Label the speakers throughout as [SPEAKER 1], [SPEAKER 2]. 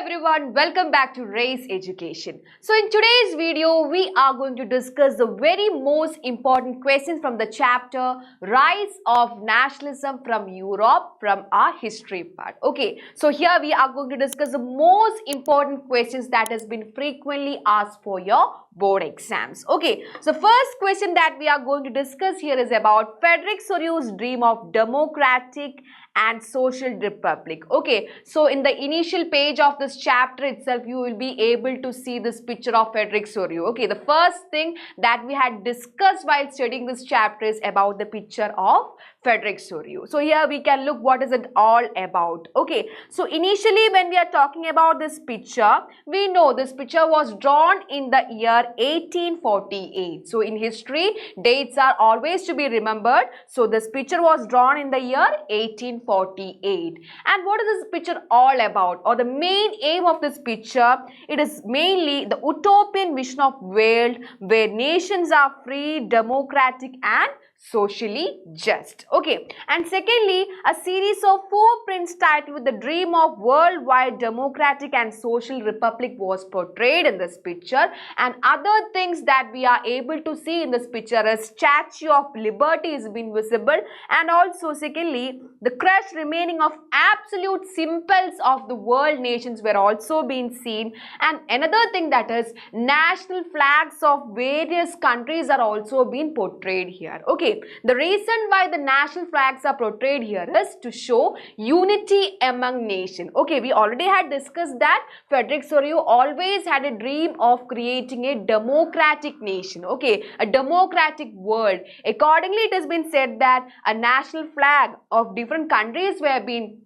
[SPEAKER 1] everyone, welcome back to Race Education. So in today's video, we are going to discuss the very most important questions from the chapter Rise of Nationalism from Europe from our history part. Okay, so here we are going to discuss the most important questions that has been frequently asked for your board exams. Okay, so first question that we are going to discuss here is about Frederick Sorrew's dream of democratic and social republic. Okay, so in the initial page of this chapter itself, you will be able to see this picture of Frederick Sorrew. Okay, the first thing that we had discussed while studying this chapter is about the picture of Frederick Sorrew. So here we can look what is it all about. Okay, so initially when we are talking about this picture, we know this picture was drawn in the year 1848. So in history, dates are always to be remembered. So this picture was drawn in the year 1848. And what is this picture all about, or the main aim of this picture? It is mainly the utopian vision of world where nations are free, democratic and socially just. Okay, and secondly, a series of 4 prints titled with the dream of worldwide democratic and social republic was portrayed in this picture. And other things that we are able to see in this picture is Statue of Liberty is being visible, and also secondly, the crushed remaining of absolute symbols of the world nations were also being seen. And another thing, that is national flags of various countries are also being portrayed here. Okay, the reason why the national flags are portrayed here is to show unity among nations. Okay, we already had discussed that Frederick Sorrew always had a dream of creating a democratic nation. Okay, a democratic world. Accordingly, it has been said that a national flag of different countries were being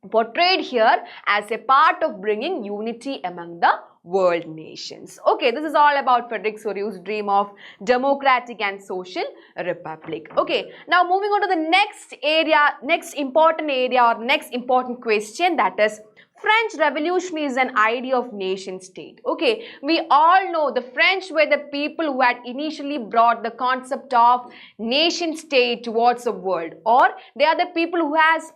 [SPEAKER 1] portrayed here as a part of bringing unity among the world nations. Okay, this is all about Frederick Sorrew's dream of democratic and social republic. Okay, now moving on to the next important area or next important question, that is French Revolution is an idea of nation state. Okay, we all know the French were the people who had initially brought the concept of nation state towards the world, or they are the people who has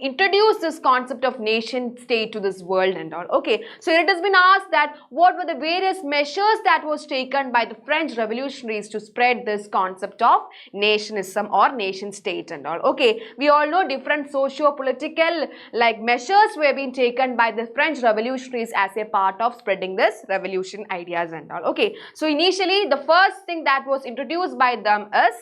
[SPEAKER 1] introduced this concept of nation state to this world and all. Okay, so it has been asked that what were the various measures that was taken by the French revolutionaries to spread this concept of nationism or nation state and all. Okay, we all know different socio-political measures were being taken by the French revolutionaries as a part of spreading this revolution ideas and all. Okay, so initially the first thing that was introduced by them is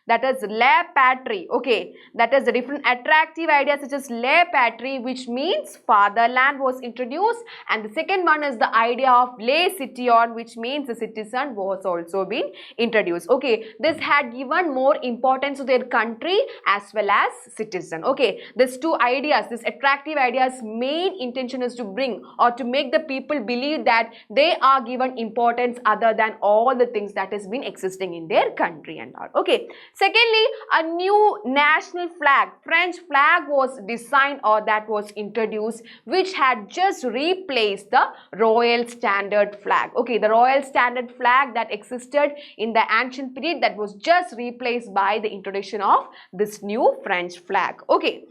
[SPEAKER 1] that is la patrie. Okay, that is the different attractive ideas such as la patrie, which means fatherland, was introduced, and the second one is the idea of les citoyens, which means the citizen, was also being introduced. Okay, this had given more importance to their country as well as citizen. Okay, these two ideas, this attractive ideas, main intention is to bring or to make the people believe that they are given importance other than all the things that has been existing in their country and all. Okay, secondly, a new national flag, French flag, was designed or that was introduced, which had just replaced the royal standard flag. Okay, the royal standard flag that existed in the ancient period, that was just replaced by the introduction of this new French flag. Okay.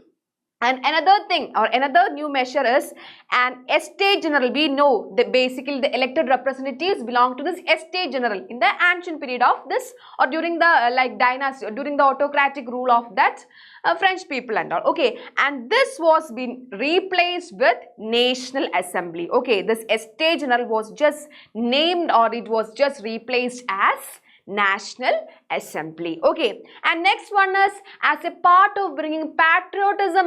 [SPEAKER 1] And another thing or another new measure is an estate general. We know that basically the elected representatives belong to this estate general in the ancient period of this, or during the dynasty, or during the autocratic rule of that French people and all. Okay, and this was being replaced with National Assembly. Okay, this estate general was just named, or it was just replaced as National Assembly. Okay, and next one is, as a part of bringing patriotism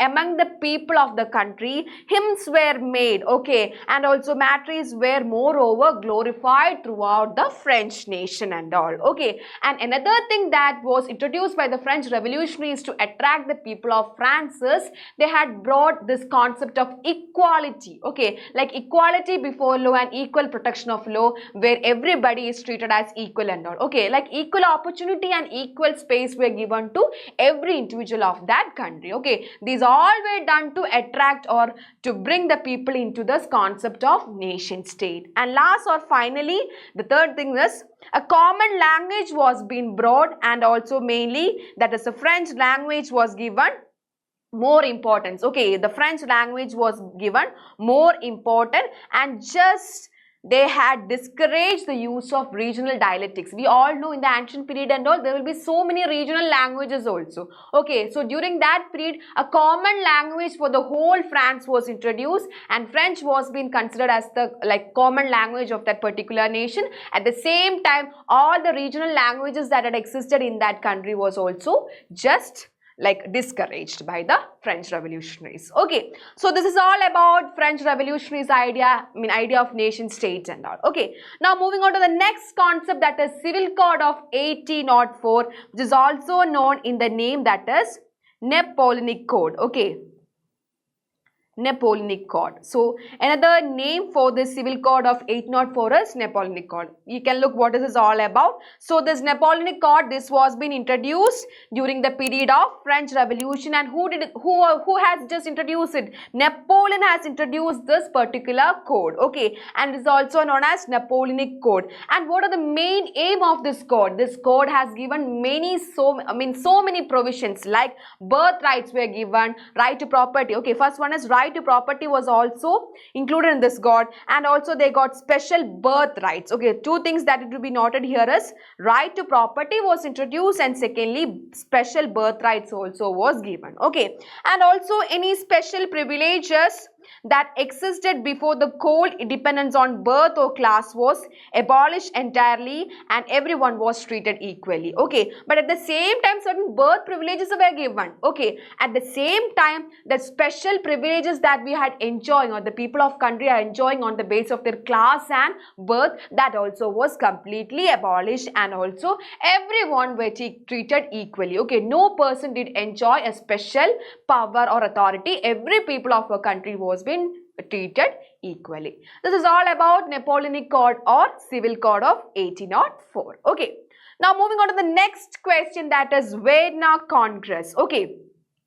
[SPEAKER 1] among the people of the country, hymns were made. Okay, and also matrices were moreover glorified throughout the French nation and all. Okay, and another thing that was introduced by the French revolutionaries to attract the people of France is they had brought this concept of equality. Okay, like equality before law and equal protection of law, where everybody is treated as equal and all. Okay, like equal opportunity and equal space were given to every individual of that country. Okay, these all were done to attract or to bring the people into this concept of nation state. And last or finally, the third thing is a common language was being brought, and also mainly that is the French language was given more importance. Okay, the French language was given more important, and just they had discouraged the use of regional dialectics. We all know in the ancient period and all, there will be so many regional languages also. Okay, so during that period, a common language for the whole France was introduced, and French was being considered as the common language of that particular nation. At the same time, all the regional languages that had existed in that country was also just discouraged by the French revolutionaries. Okay, so this is all about French revolutionaries idea of nation states and all. Okay, now moving on to the next concept, that is Civil Code of 1804, which is also known in the name that is Napoleonic Code. Okay, Napoleonic Code. So another name for this Civil Code of 1804 is Napoleonic Code. You can look what is this all about. So this Napoleonic Code, this was been introduced during the period of French Revolution, and who has just introduced it? Napoleon has introduced this particular code. Okay, and it is also known as Napoleonic Code. And what are the main aim of this code? This code has given so many provisions, like birth rights were given, right to property. Okay, first one is right to property was also included in this code, and also they got special birth rights. Okay, two things that it will be noted here is right to property was introduced, and secondly special birth rights also was given. Okay, and also any special privileges that existed before the code dependence on birth or class was abolished entirely, and everyone was treated equally. Okay, but at the same time certain birth privileges were given. Okay, at the same time the special privileges that we had enjoying, or the people of country are enjoying on the basis of their class and birth, that also was completely abolished, and also everyone were treated equally. Okay, no person did enjoy a special power or authority. Every people of a country was been treated equally. This is all about Napoleonic Code or Civil Code of 1804. Okay, now moving on to the next question, that is Vienna Congress. Okay,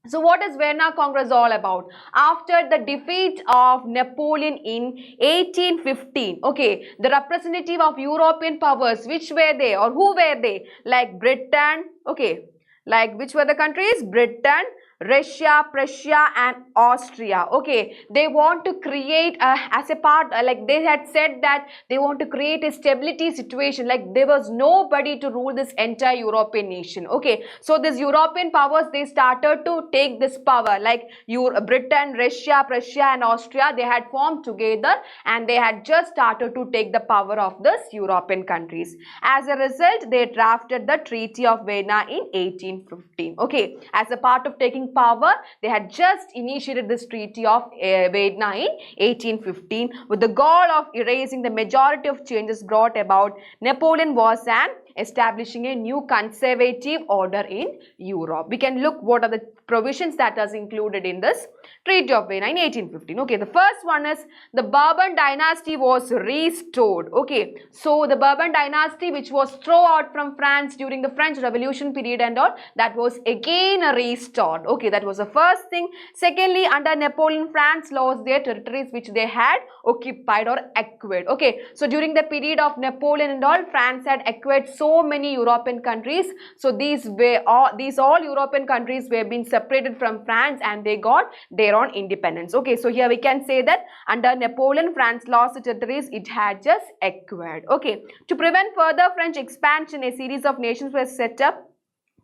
[SPEAKER 1] so what is Vienna Congress all about? After the defeat of Napoleon in 1815, okay, the representative of European powers, which were they or who were they? Like Britain, okay, like which were the countries? Britain, Russia, Prussia and Austria. Okay, they want to create as a part, they had said that they want to create a stability situation, like there was nobody to rule this entire European nation. Okay, so these European powers, they started to take this power, like Britain, Russia, Prussia and Austria, they had formed together and they had just started to take the power of this European countries. As a result, they drafted the Treaty of Vienna in 1815. Okay, as a part of taking power, they had just initiated this Treaty of Vienna in 1815 with the goal of erasing the majority of changes brought about. Napoleon was establishing a new conservative order in Europe. We can look what are the provisions that is included in this Treaty of Vienna in 1815. Okay, the first one is the Bourbon dynasty was restored. Okay, so the Bourbon dynasty, which was thrown out from France during the French Revolution period and all, that was again restored. Okay, that was the first thing. Secondly, under Napoleon, France lost their territories which they had occupied or acquired. Okay, so during the period of Napoleon and all, France had acquired so many European countries. So these all European countries were being separated from France and they got their own independence. Okay, so here we can say that under Napoleon, France lost the territories it had just acquired. Okay, to prevent further French expansion, a series of nations were set up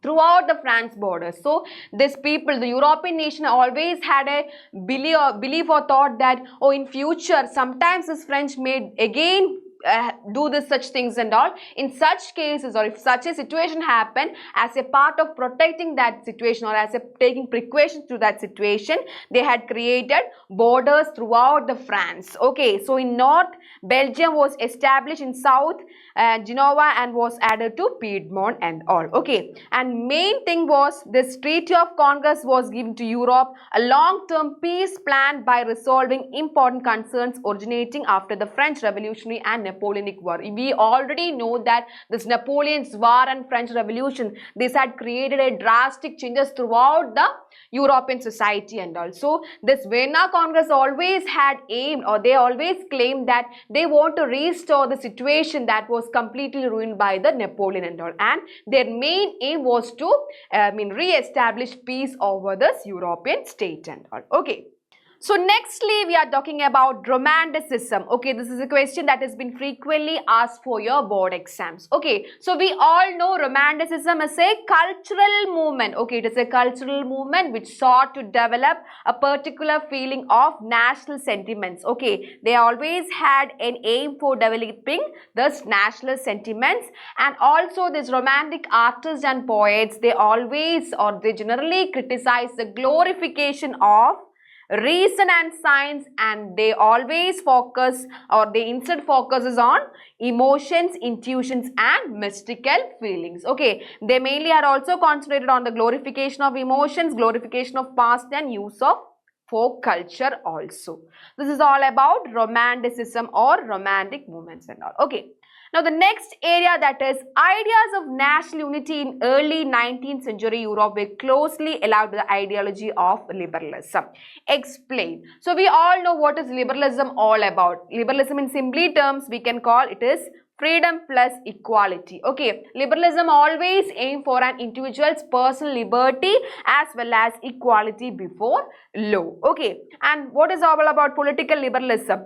[SPEAKER 1] throughout the France borders. So these people, the European nation, always had a belief or thought that, oh, in future sometimes this French may again do this such things and all. In such cases, or if such a situation happen, as a part of protecting that situation or as a taking precautions to that situation, they had created borders throughout the France. Okay, so in north, Belgium was established, in south Genoa, and was added to Piedmont and all. Okay, and main thing was this Treaty of Congress was given to Europe, a long-term peace plan by resolving important concerns originating after the French Revolutionary and Napoleonic War. We already know that this Napoleon's War and French Revolution, this had created a drastic changes throughout the European society, and also this Vienna Congress always had aimed, or they always claimed that they want to restore the situation that was completely ruined by the Napoleon and all, and their main aim was to re-establish peace over this European state and all. Okay. So nextly, we are talking about Romanticism. Okay, this is a question that has been frequently asked for your board exams. Okay, so we all know Romanticism is a cultural movement. Okay, it is a cultural movement which sought to develop a particular feeling of national sentiments. Okay, they always had an aim for developing those national sentiments, and also these romantic artists and poets, they always, or they generally criticize the glorification of reason and science, and they always focus, or they instead focuses on emotions, intuitions and mystical feelings. Okay, they mainly are also concentrated on the glorification of emotions, glorification of past and use of folk culture also. This is all about Romanticism or romantic movements and all. Okay. Now, the next area, that is ideas of national unity in early 19th century Europe, were closely allied with the ideology of liberalism. Explain. So, we all know what is liberalism all about. Liberalism in simply terms, we can call it is freedom plus equality. Okay, liberalism always aim for an individual's personal liberty as well as equality before law. Okay, and what is all about political liberalism?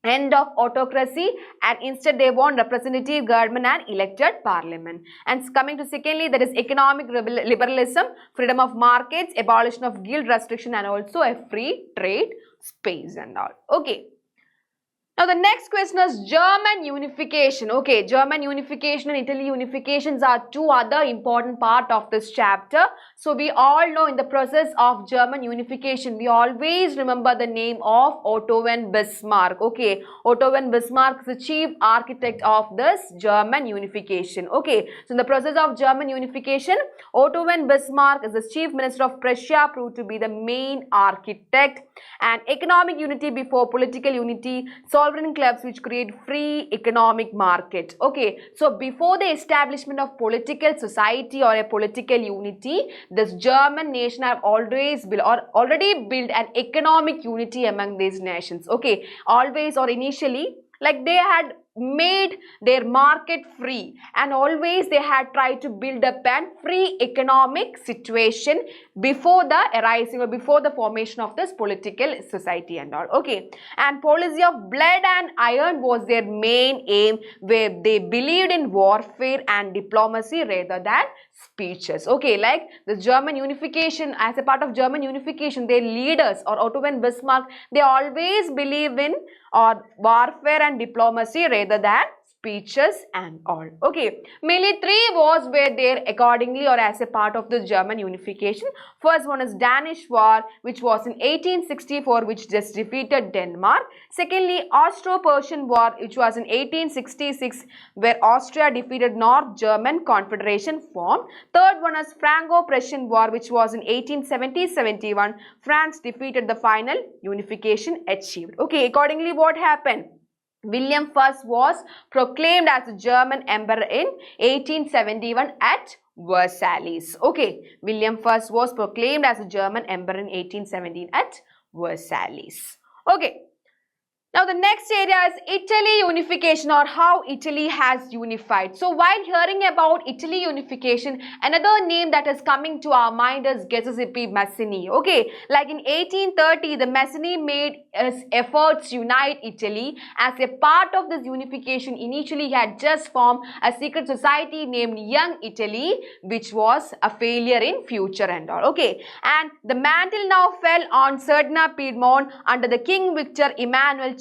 [SPEAKER 1] End of autocracy, and instead they want representative government and elected parliament. And coming to secondly, that is economic liberalism, freedom of markets, abolition of guild restriction and also a free trade space and all. Okay. Now, the next question is German unification. Okay, German unification and Italy unifications are two other important part of this chapter. So, we all know in the process of German unification, we always remember the name of Otto von Bismarck. Okay, Otto von Bismarck is the chief architect of this German unification. Okay, so in the process of German unification, Otto von Bismarck is the chief minister of Prussia, proved to be the main architect, and economic unity before political unity, sovereign clubs which create free economic market. Okay, so before the establishment of political society or a political unity, this German nation have always built or already built an economic unity among these nations. Okay, always or initially, like they had made their market free, and always they had tried to build up a free economic situation before the arising or before the formation of this political society and all. Okay, and policy of blood and iron was their main aim, where they believed in warfare and diplomacy rather than speeches. Okay, like the German unification, as a part of German unification, their leaders or Otto von Bismarck, they always believe in warfare and diplomacy rather than speeches and all. Okay, mainly three wars were there accordingly or as a part of the German unification. First one is Danish War, which was in 1864, which just defeated Denmark. Secondly, Austro-Persian War, which was in 1866, where Austria defeated North German Confederation formed. Third one is Franco-Prussian War, which was in 1870-71. France defeated the final unification achieved. Okay, accordingly what happened? William I was proclaimed as the German emperor in 1871 at Versailles. Okay, William I was proclaimed as the German emperor in 1817 at Versailles. Okay. Now, the next area is Italy unification, or how Italy has unified. So, while hearing about Italy unification, another name that is coming to our mind is Giuseppe Mazzini. Okay, like in 1830, the Mazzini made his efforts to unite Italy. As a part of this unification, initially he had just formed a secret society named Young Italy, which was a failure in future and all. Okay, and the mantle now fell on Certina Piedmont under the King Victor Emmanuel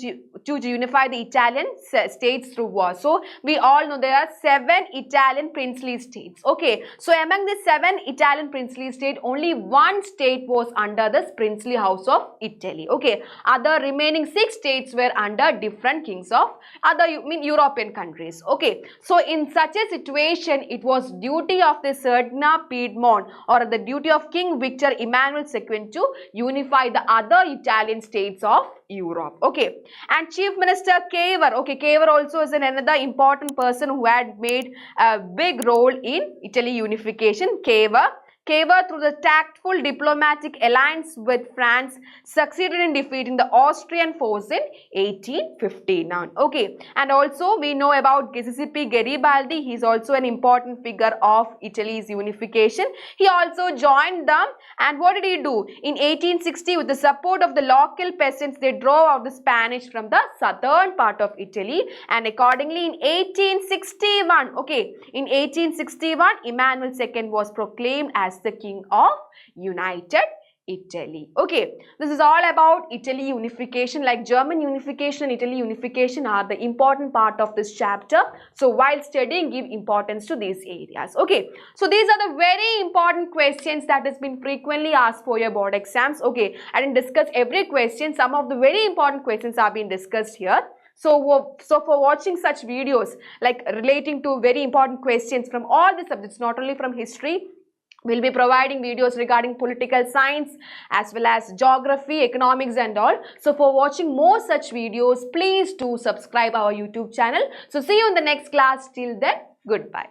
[SPEAKER 1] to unify the Italian states through war. So, we all know there are 7 Italian princely states. Okay, so among the 7 Italian princely states, only 1 state was under this princely house of Italy. Okay, other remaining 6 states were under different kings of other European countries. Okay, so in such a situation, it was duty of the Certina Piedmont or the duty of King Victor Emmanuel II to unify the other Italian states of Europe. Okay, and Chief Minister Cavour. Okay, Cavour also is another important person who had made a big role in Italy unification. Cavour, through the tactful diplomatic alliance with France, succeeded in defeating the Austrian force in 1859. Okay, and also we know about Giuseppe Garibaldi. He is also an important figure of Italy's unification. He also joined them, and what did he do? In 1860, with the support of the local peasants, they drove out the Spanish from the southern part of Italy, and accordingly in 1861, okay, in 1861, Emmanuel II was proclaimed as the King of United Italy. Okay, this is all about Italy unification. Like German unification and Italy unification are the important part of this chapter. So while studying, give importance to these areas. Okay, so these are the very important questions that has been frequently asked for your board exams. Okay, I didn't discuss every question. Some of the very important questions are being discussed here. So for watching such videos like relating to very important questions from all the subjects, not only from history, we'll be providing videos regarding political science as well as geography, economics and all. So for watching more such videos, please do subscribe our YouTube channel. So see you in the next class. Till then, goodbye.